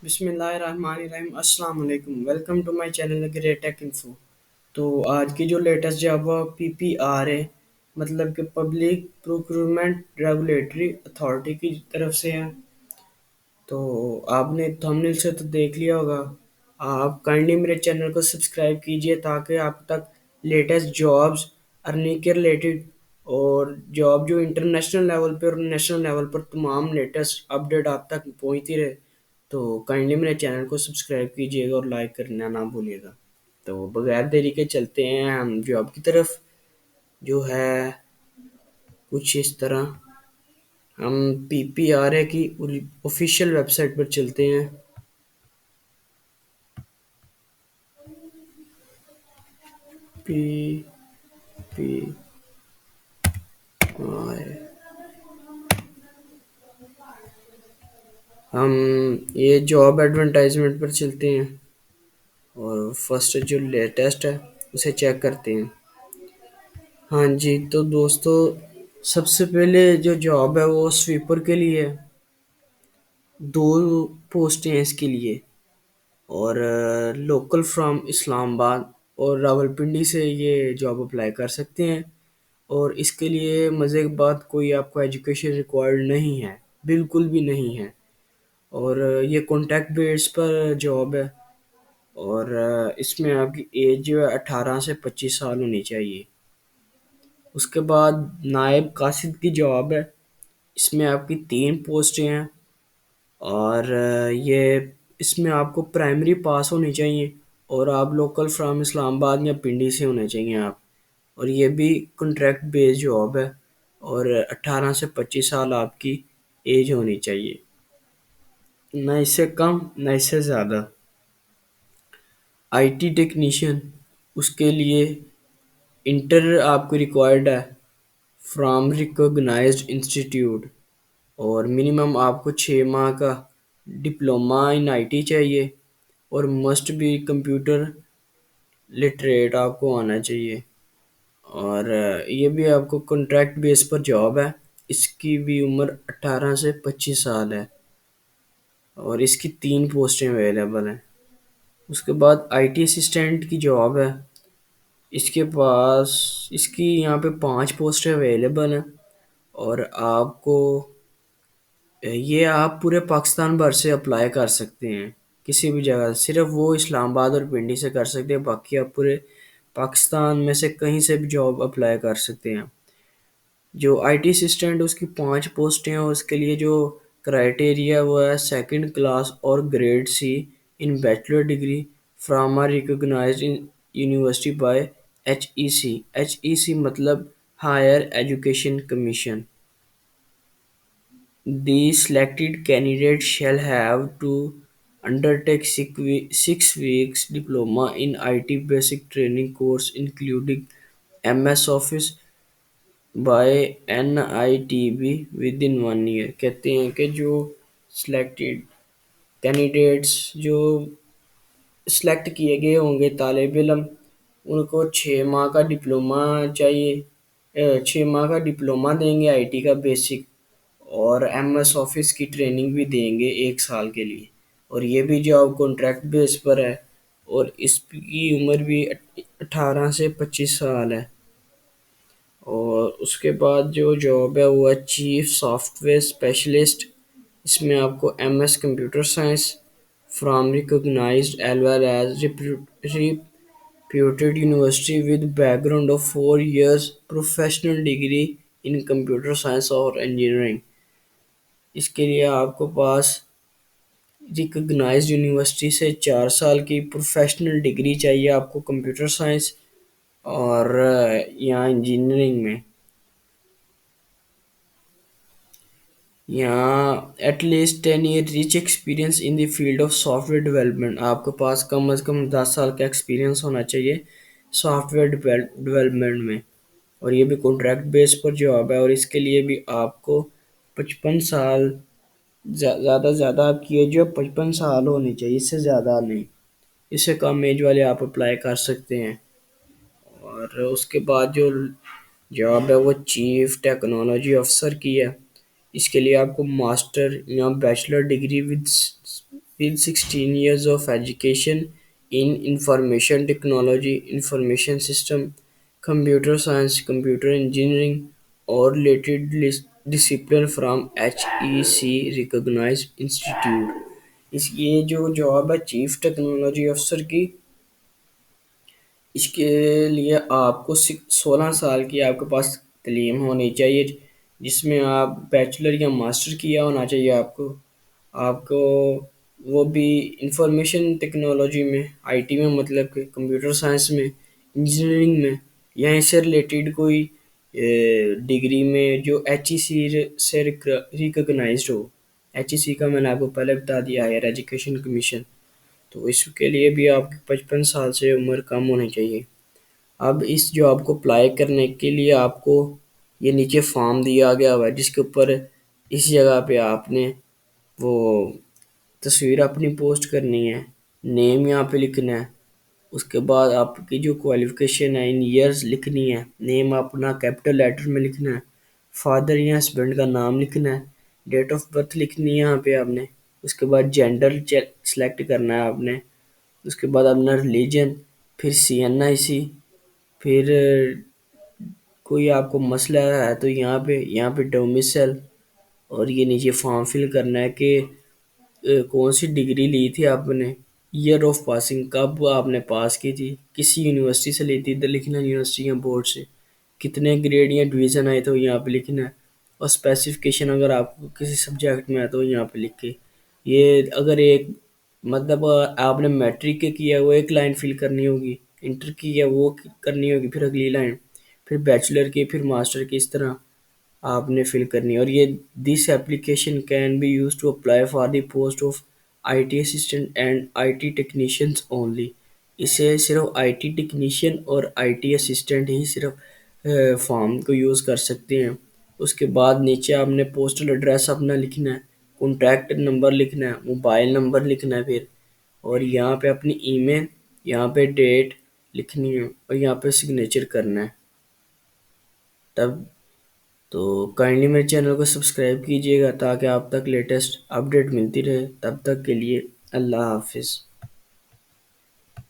بسم اللہ الرحمن الرحیم، السلام علیکم، welcome to my channel Great Tech Info. تو آج کی جو لیٹسٹ جاب وہ PPR ہے، مطلب کہ پبلک پروکیورمنٹ ریگولیٹری اتھارٹی کی طرف سے ہے۔ تو آپ نے تھمبنیل سے تو دیکھ لیا ہوگا۔ آپ کائنڈلی میرے چینل کو سبسکرائب کیجئے تاکہ آپ تک لیٹسٹ جابز، ارننگ کے ریلیٹڈ اور جاب جو انٹرنیشنل لیول پہ اور نیشنل لیول پر تمام لیٹسٹ اپڈیٹ آپ تک پہنچتی رہے۔ تو کائنڈلی میرے چینل کو سبسکرائب کیجئے گا اور لائک کرنا نہ بھولیے گا۔ تو بغیر دیری کے چلتے ہیں ہم جاب کی طرف، جو ہے کچھ اس طرح۔ ہم PPRA کی آفیشیل ویب سائٹ پر چلتے ہیں۔ پی پی آر ہم یہ جاب ایڈورٹائزمنٹ پر چلتے ہیں اور فرسٹ جو لیٹسٹ ہے اسے چیک کرتے ہیں۔ ہاں جی، تو دوستو سب سے پہلے جو جاب ہے وہ سویپر کے لیے ہے۔ دو پوسٹیں ہیں اس کے لیے، اور لوکل فرام اسلام آباد اور راولپنڈی سے یہ جاب اپلائی کر سکتے ہیں۔ اور اس کے لیے مزے کی بات، کوئی آپ کو ایجوکیشن ریکوائرڈ نہیں ہے، بالکل بھی نہیں ہے۔ اور یہ کانٹیکٹ بیس پر جاب ہے، اور اس میں آپ کی ایج جو ہے 18 سے 25 سال ہونی چاہیے۔ اس کے بعد نائب قاصد کی جاب ہے، اس میں آپ کی 3 پوسٹیں ہیں، اور یہ اس میں آپ کو پرائمری پاس ہونی چاہیے، اور آپ لوکل فرام اسلام آباد یا پنڈی سے ہونے چاہیے آپ۔ اور یہ بھی کنٹریکٹ بیس جاب ہے، اور 18 سے 25 سال آپ کی ایج ہونی چاہیے، نہ اس سے کم نہ اس سے زیادہ۔ IT ٹیکنیشین، اس کے لیے انٹر آپ کو ریکوائرڈ ہے فرام ریکوگنائزڈ انسٹیٹیوٹ، اور منیمم آپ کو 6 ماہ کا ڈپلومہ ان IT چاہیے، اور مسٹ بھی کمپیوٹر لٹریٹ آپ کو آنا چاہیے۔ اور یہ بھی آپ کو کنٹریکٹ بیس پر جاب ہے، اس کی بھی عمر 18 سے 25 سال ہے، اور اس کی 3 پوسٹیں اویلیبل ہیں۔ اس کے بعد IT اسسٹنٹ کی جاب ہے، اس کی یہاں پہ 5 پوسٹیں اویلیبل ہیں، اور آپ کو یہ آپ پورے پاکستان بھر سے اپلائی کر سکتے ہیں، کسی بھی جگہ، صرف وہ اسلام آباد اور پنڈی سے کر سکتے ہیں، باقی آپ پورے پاکستان میں سے کہیں سے بھی جاب اپلائی کر سکتے ہیں۔ جو IT اسسٹنٹ اس کی 5 پوسٹیں ہیں، اس کے لیے جو کرائٹیریا وہ ہے 2nd کلاس اور grade C in bachelor degree from a recognized university by HEC مطلب higher education commission. The selected candidate shall have to undertake 6 weeks diploma in IT basic training course including MS Office by NITB within 1 year۔ کہتے ہیں کہ جو selected candidates جو select کیے گئے ہوں گے طالب علم، ان کو 6 ماہ کا ڈپلومہ چاہیے، 6 ماہ کا ڈپلومہ دیں گے IT کا بیسک، اور MS آفس کی ٹریننگ بھی دیں گے 1 سال کے لیے۔ اور یہ بھی جاب کانٹریکٹ بیس پر ہے، اور اس کی عمر بھی 18 سے 25 سال ہے۔ اور اس کے بعد جو جاب ہے وہ ہے چیف سافٹ ویئر اسپیشلسٹ، اس میں آپ کو MS computer science from recognized as well as reputed university with background of 4 years professional degree in computer science or engineering۔ اس کے لیے آپ کو پاس ریکگنائزڈ یونیورسٹی سے 4 سال کی پروفیشنل ڈگری چاہیے آپ کو کمپیوٹر سائنس اور یا انجینئرنگ میں، یہاں at least 10 year rich experience in the field of software ویئر ڈیولپمنٹ، آپ کے پاس کم از کم 10 سال کا ایکسپیرینس ہونا چاہیے سافٹ ویئر ڈیولپمنٹ میں۔ اور یہ بھی کانٹریکٹ بیس پر جاب ہے، اور اس کے لیے بھی آپ کو 55 سال، زیادہ سے زیادہ آپ کی ایج جو 55 سال ہونی چاہیے، اس سے زیادہ نہیں، اس سے کم ایج والے آپ اپلائی کر سکتے ہیں۔ اور اس کے بعد جو جاب ہے وہ چیف ٹیکنالوجی افسر کی ہے، اس کے لیے آپ کو ماسٹر یا bachelor degree with with 16 years of education in information technology, information system, computer science, computer engineering, or related discipline from HEC recognized institute. اس یہ جو جاب ہے چیف ٹیکنالوجی افسر کی، اس کے لیے آپ کو 16 سال کی آپ کے پاس تعلیم ہونی چاہیے، جس میں آپ بیچلر یا ماسٹر کیا ہونا چاہیے آپ کو وہ بھی انفارمیشن ٹیکنالوجی میں، آئی ٹی میں، مطلب کہ کمپیوٹر سائنس میں، انجینئرنگ میں، یا اس سے ریلیٹڈ کوئی ڈگری میں جو ایچ ای سی سے ریکگنائزڈ ہو۔ ایچ ای سی کا میں نے آپ کو پہلے بتا دیا، ہائر ایجوکیشن کمیشن، تو اس کے لیے بھی آپ کی 55 سال سے عمر کم ہونی چاہیے۔ اب اس جاب کو اپلائی کرنے کے لیے آپ کو یہ نیچے فارم دیا گیا ہوا ہے، جس کے اوپر اس جگہ پہ آپ نے وہ تصویر اپنی پوسٹ کرنی ہے، نیم یہاں پہ لکھنا ہے، اس کے بعد آپ کی جو کوالیفیکیشن ہے ان ایئرز لکھنی ہے، نیم اپنا کیپٹل لیٹر میں لکھنا ہے، فادر یا ہسبینڈ کا نام لکھنا ہے، ڈیٹ آف برتھ لکھنی ہے یہاں پہ آپ نے، اس کے بعد جینڈر سلیکٹ کرنا ہے آپ نے، اس کے بعد اپنا ریلیجن، پھر سی این آئی سی، پھر کوئی آپ کو مسئلہ ہے تو یہاں پہ ڈومیسل، اور یہ نیچے فارم فل کرنا ہے کہ کون سی ڈگری لی تھی آپ نے، ایئر آف پاسنگ کب آپ نے پاس کی تھی، کسی یونیورسٹی سے لی تھی، ادھر لکھنا ہے یونیورسٹی یا بورڈ سے، کتنے گریڈ یا ڈویژن آئے تو یہاں پہ لکھنا ہے، اور اسپیسیفکیشن اگر آپ کو کسی سبجیکٹ میں ہے تو یہاں پہ لکھ کے یہ اگر ایک مطلب آپ نے میٹرک کے کیا وہ ایک لائن فل کرنی ہوگی، انٹر کی ہے وہ کرنی ہوگی، پھر اگلی لائن، پھر بیچلر کی، پھر ماسٹر کی، اس طرح آپ نے فل کرنی ہے۔ اور یہ this application can be use to apply for the post of I T assistant and I T technicians only, اسے صرف آئی ٹی ٹیکنیشین اور آئی ٹی اسسٹنٹ ہی صرف فارم کو یوز کر سکتے ہیں۔ اس کے بعد نیچے آپ نے پوسٹل ایڈریس اپنا لکھنا ہے، کانٹیکٹ نمبر لکھنا ہے، موبائل نمبر لکھنا ہے، پھر اور یہاں پہ اپنی ای میل، یہاں پہ ڈیٹ لکھنی ہے، اور یہاں پہ سگنیچر کرنا ہے تب۔ تو کائنڈلی میرے چینل کو سبسکرائب کیجیے گا تاکہ آپ تک لیٹسٹ اپڈیٹ ملتی رہے۔ تب تک کے لیے اللہ حافظ۔